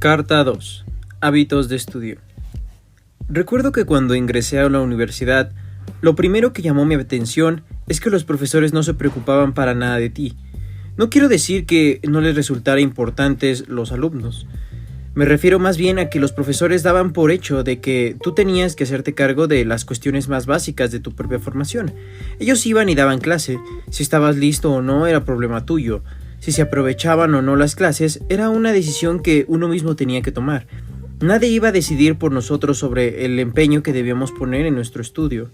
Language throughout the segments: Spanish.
Carta 2. Hábitos de estudio. Recuerdo que cuando ingresé a la universidad, lo primero que llamó mi atención es que los profesores no se preocupaban para nada de ti. No quiero decir que no les resultara importantes los alumnos. Me refiero más bien a que los profesores daban por hecho de que tú tenías que hacerte cargo de las cuestiones más básicas de tu propia formación. Ellos iban y daban clase. Si estabas listo o no era problema tuyo. Si se aprovechaban o no las clases era una decisión que uno mismo tenía que tomar. Nadie iba a decidir por nosotros sobre el empeño que debíamos poner en nuestro estudio.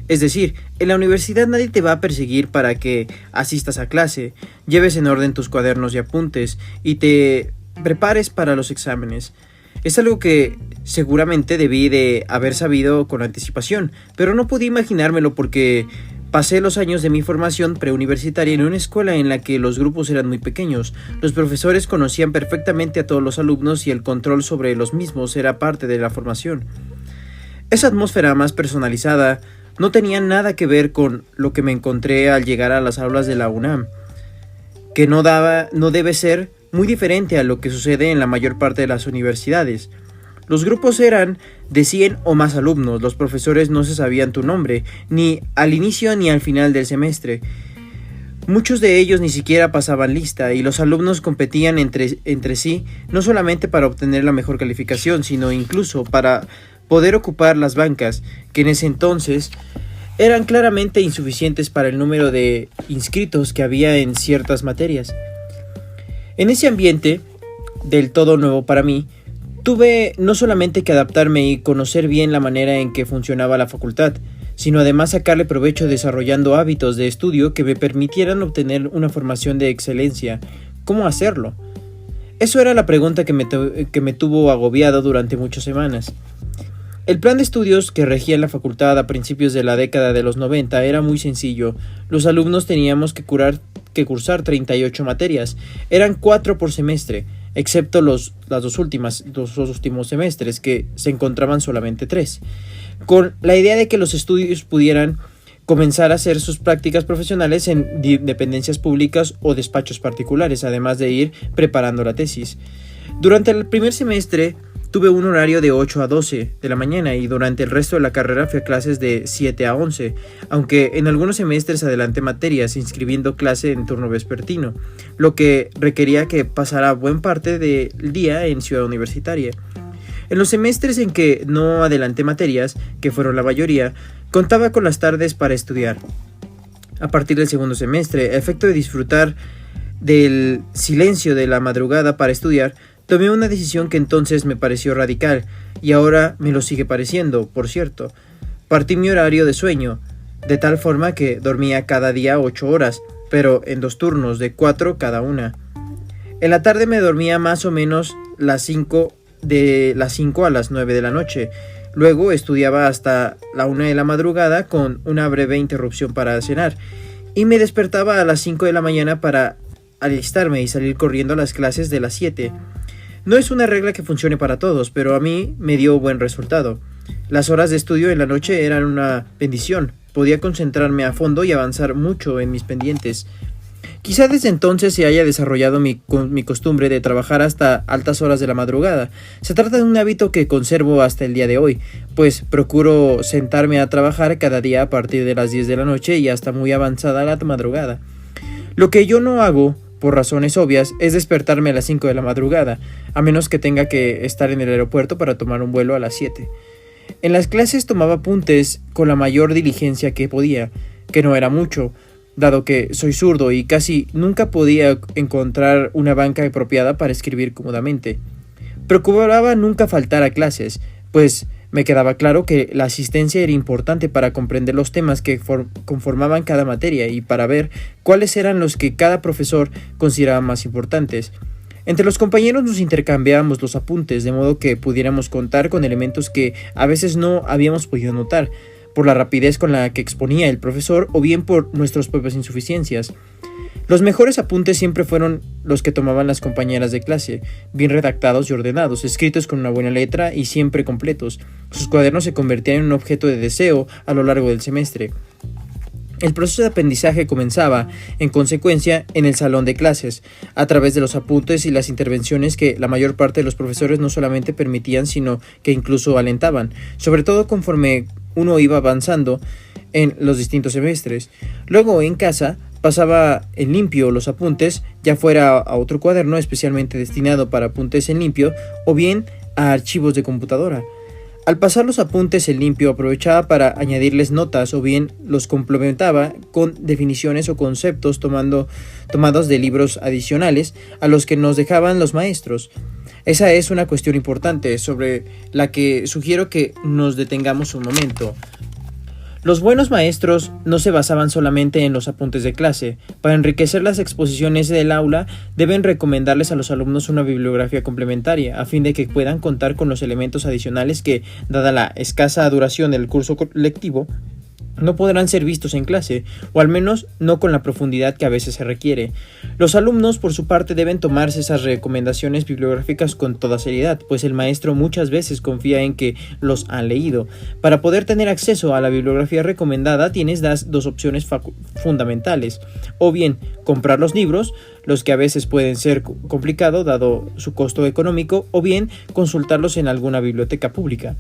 Es decir, en la universidad nadie te va a perseguir para que asistas a clase, lleves en orden tus cuadernos y apuntes y te prepares para los exámenes. Es algo que seguramente debí de haber sabido con anticipación, pero no podía imaginármelo porque pasé los años de mi formación preuniversitaria en una escuela en la que los grupos eran muy pequeños. Los profesores conocían perfectamente a todos los alumnos y el control sobre los mismos era parte de la formación. Esa atmósfera más personalizada no tenía nada que ver con lo que me encontré al llegar a las aulas de la UNAM, que no debe ser muy diferente a lo que sucede en la mayor parte de las universidades. Los grupos eran de 100 o más alumnos, los profesores no se sabían tu nombre, ni al inicio ni al final del semestre. Muchos de ellos ni siquiera pasaban lista y los alumnos competían entre sí, no solamente para obtener la mejor calificación, sino incluso para poder ocupar las bancas, que en ese entonces eran claramente insuficientes para el número de inscritos que había en ciertas materias. En ese ambiente, del todo nuevo para mí, tuve no solamente que adaptarme y conocer bien la manera en que funcionaba la facultad, sino además sacarle provecho desarrollando hábitos de estudio que me permitieran obtener una formación de excelencia. ¿Cómo hacerlo? Eso era la pregunta que me tuvo agobiado durante muchas semanas. El plan de estudios que regía en la facultad a principios de la década de los 90 era muy sencillo. Los alumnos teníamos que cursar 38 materias. Eran 4 por semestre, excepto los dos últimos semestres, que se encontraban solamente 3, con la idea de que los estudios pudieran comenzar a hacer sus prácticas profesionales en dependencias públicas o despachos particulares, además de ir preparando la tesis. Durante el primer semestre tuve un horario de 8 a 12 de la mañana y durante el resto de la carrera fui a clases de 7 a 11, aunque en algunos semestres adelanté materias inscribiendo clase en turno vespertino, lo que requería que pasara buena parte del día en Ciudad Universitaria. En los semestres en que no adelanté materias, que fueron la mayoría, contaba con las tardes para estudiar. A partir del segundo semestre, a efecto de disfrutar del silencio de la madrugada para estudiar, tomé una decisión que entonces me pareció radical, y ahora me lo sigue pareciendo, por cierto. Partí mi horario de sueño, de tal forma que dormía cada día 8 horas, pero en 2 turnos de 4 cada una. En la tarde me dormía más o menos de las 5 a las 9 de la noche. Luego estudiaba hasta la 1 de la madrugada con una breve interrupción para cenar, y me despertaba a las 5 de la mañana para alistarme y salir corriendo a las clases de las 7. No es una regla que funcione para todos, pero a mí me dio buen resultado. Las horas de estudio en la noche eran una bendición. Podía concentrarme a fondo y avanzar mucho en mis pendientes. Quizá desde entonces se haya desarrollado mi costumbre de trabajar hasta altas horas de la madrugada. Se trata de un hábito que conservo hasta el día de hoy, pues procuro sentarme a trabajar cada día a partir de las 10 de la noche y hasta muy avanzada la madrugada. Lo que yo no hago, por razones obvias, es despertarme a las 5 de la madrugada, a menos que tenga que estar en el aeropuerto para tomar un vuelo a las 7. En las clases tomaba apuntes con la mayor diligencia que podía, que no era mucho, dado que soy zurdo y casi nunca podía encontrar una banca apropiada para escribir cómodamente. Procuraba nunca faltar a clases, pues me quedaba claro que la asistencia era importante para comprender los temas que conformaban cada materia y para ver cuáles eran los que cada profesor consideraba más importantes. Entre los compañeros nos intercambiábamos los apuntes, de modo que pudiéramos contar con elementos que a veces no habíamos podido notar, por la rapidez con la que exponía el profesor o bien por nuestras propias insuficiencias. Los mejores apuntes siempre fueron los que tomaban las compañeras de clase, bien redactados y ordenados, escritos con una buena letra y siempre completos. Sus cuadernos se convertían en un objeto de deseo a lo largo del semestre. El proceso de aprendizaje comenzaba, en consecuencia, en el salón de clases, a través de los apuntes y las intervenciones que la mayor parte de los profesores no solamente permitían, sino que incluso alentaban, sobre todo conforme uno iba avanzando en los distintos semestres. Luego, en casa, pasaba en limpio los apuntes, ya fuera a otro cuaderno especialmente destinado para apuntes en limpio, o bien a archivos de computadora. Al pasar los apuntes en limpio, aprovechaba para añadirles notas o bien los complementaba con definiciones o conceptos tomados de libros adicionales a los que nos dejaban los maestros. Esa es una cuestión importante sobre la que sugiero que nos detengamos un momento. Los buenos maestros no se basaban solamente en los apuntes de clase. Para enriquecer las exposiciones del aula, deben recomendarles a los alumnos una bibliografía complementaria, a fin de que puedan contar con los elementos adicionales que, dada la escasa duración del curso lectivo, no podrán ser vistos en clase, o al menos no con la profundidad que a veces se requiere. Los alumnos, por su parte, deben tomarse esas recomendaciones bibliográficas con toda seriedad, pues el maestro muchas veces confía en que los han leído. Para poder tener acceso a la bibliografía recomendada, tienes dos opciones fundamentales: o bien comprar los libros, los que a veces pueden ser complicado dado su costo económico, o bien consultarlos en alguna biblioteca pública.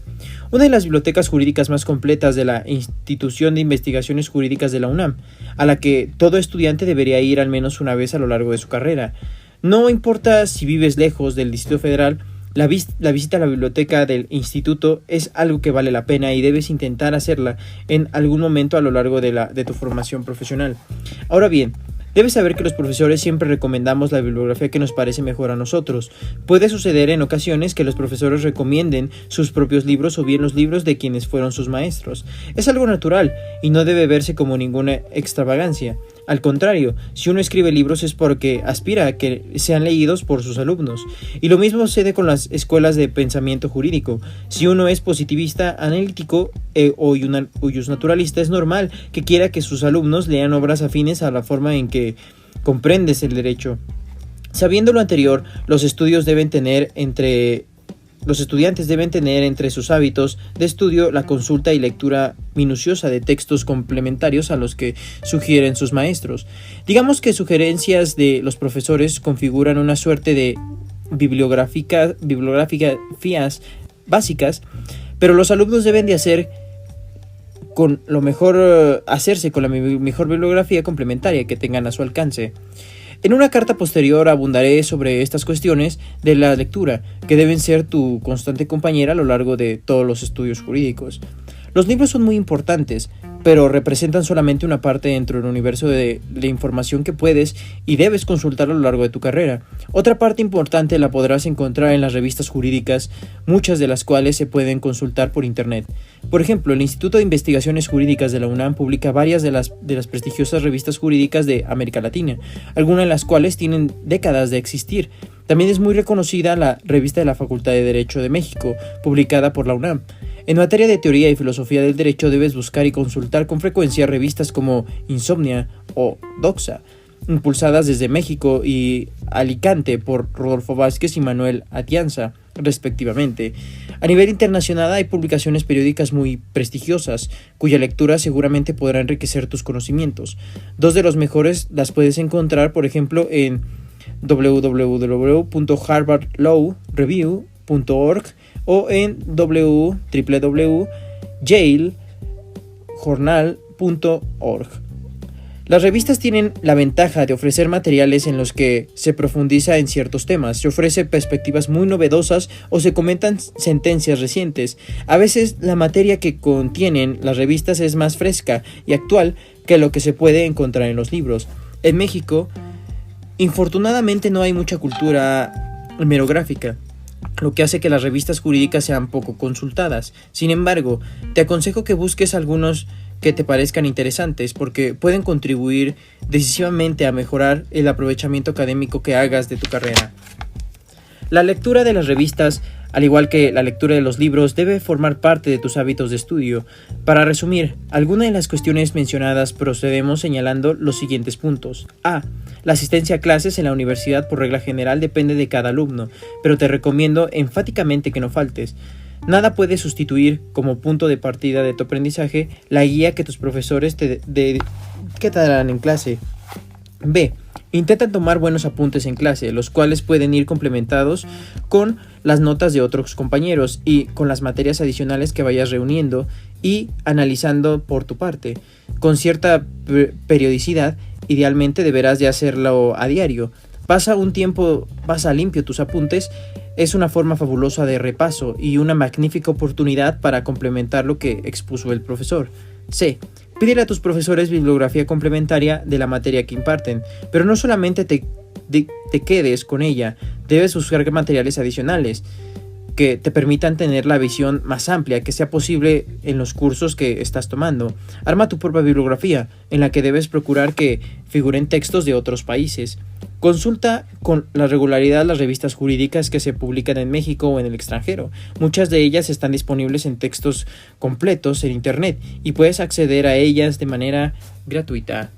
Una de las bibliotecas jurídicas más completas de la Institución de Investigaciones Jurídicas de la UNAM, a la que todo estudiante debería ir al menos una vez a lo largo de su carrera. No importa si vives lejos del Distrito Federal, la visita a la biblioteca del instituto es algo que vale la pena y debes intentar hacerla en algún momento a lo largo de tu formación profesional. Ahora bien, debes saber que los profesores siempre recomendamos la bibliografía que nos parece mejor a nosotros. Puede suceder en ocasiones que los profesores recomienden sus propios libros o bien los libros de quienes fueron sus maestros. Es algo natural y no debe verse como ninguna extravagancia. Al contrario, si uno escribe libros es porque aspira a que sean leídos por sus alumnos. Y lo mismo sucede con las escuelas de pensamiento jurídico. Si uno es positivista, analítico o naturalista, es normal que quiera que sus alumnos lean obras afines a la forma en que comprendes el derecho. Sabiendo lo anterior, los estudiantes deben tener entre sus hábitos de estudio la consulta y lectura minuciosa de textos complementarios a los que sugieren sus maestros. Digamos que sugerencias de los profesores configuran una suerte de bibliografías básicas, pero los alumnos deben de hacerse con la mejor bibliografía complementaria que tengan a su alcance. En una carta posterior abundaré sobre estas cuestiones de la lectura, que deben ser tu constante compañera a lo largo de todos los estudios jurídicos. Los libros son muy importantes, pero representan solamente una parte dentro del universo de información que puedes y debes consultar a lo largo de tu carrera. Otra parte importante la podrás encontrar en las revistas jurídicas, muchas de las cuales se pueden consultar por internet. Por ejemplo, el Instituto de Investigaciones Jurídicas de la UNAM publica varias de las prestigiosas revistas jurídicas de América Latina, algunas de las cuales tienen décadas de existir. También es muy reconocida la revista de la Facultad de Derecho de México, publicada por la UNAM. En materia de teoría y filosofía del derecho debes buscar y consultar con frecuencia revistas como Insomnia o Doxa, impulsadas desde México y Alicante por Rodolfo Vázquez y Manuel Atienza, respectivamente. A nivel internacional hay publicaciones periódicas muy prestigiosas, cuya lectura seguramente podrá enriquecer tus conocimientos. Dos de los mejores las puedes encontrar, por ejemplo, en www.harvardlawreview.org o en www.yalejournal.org. Las revistas tienen la ventaja de ofrecer materiales en los que se profundiza en ciertos temas, se ofrecen perspectivas muy novedosas o se comentan sentencias recientes. A veces la materia que contienen las revistas es más fresca y actual que lo que se puede encontrar en los libros. En México, infortunadamente no hay mucha cultura hemerográfica, lo que hace que las revistas jurídicas sean poco consultadas. Sin embargo, te aconsejo que busques algunos que te parezcan interesantes porque pueden contribuir decisivamente a mejorar el aprovechamiento académico que hagas de tu carrera. La lectura de las revistas, al igual que la lectura de los libros, debe formar parte de tus hábitos de estudio. Para resumir, algunas de las cuestiones mencionadas procedemos señalando los siguientes puntos. A. La asistencia a clases en la universidad por regla general depende de cada alumno, pero te recomiendo enfáticamente que no faltes. Nada puede sustituir como punto de partida de tu aprendizaje la guía que tus profesores que te darán en clase. B. Intenta tomar buenos apuntes en clase, los cuales pueden ir complementados con las notas de otros compañeros y con las materias adicionales que vayas reuniendo y analizando por tu parte. Con cierta periodicidad, idealmente deberás de hacerlo a diario. Pasa un tiempo, pasa limpio tus apuntes, es una forma fabulosa de repaso y una magnífica oportunidad para complementar lo que expuso el profesor. C. Pídele a tus profesores bibliografía complementaria de la materia que imparten, pero no solamente te quedes con ella, debes buscar materiales adicionales que te permitan tener la visión más amplia que sea posible en los cursos que estás tomando. Arma tu propia bibliografía, en la que debes procurar que figuren textos de otros países. Consulta con la regularidad las revistas jurídicas que se publican en México o en el extranjero. Muchas de ellas están disponibles en textos completos en Internet y puedes acceder a ellas de manera gratuita.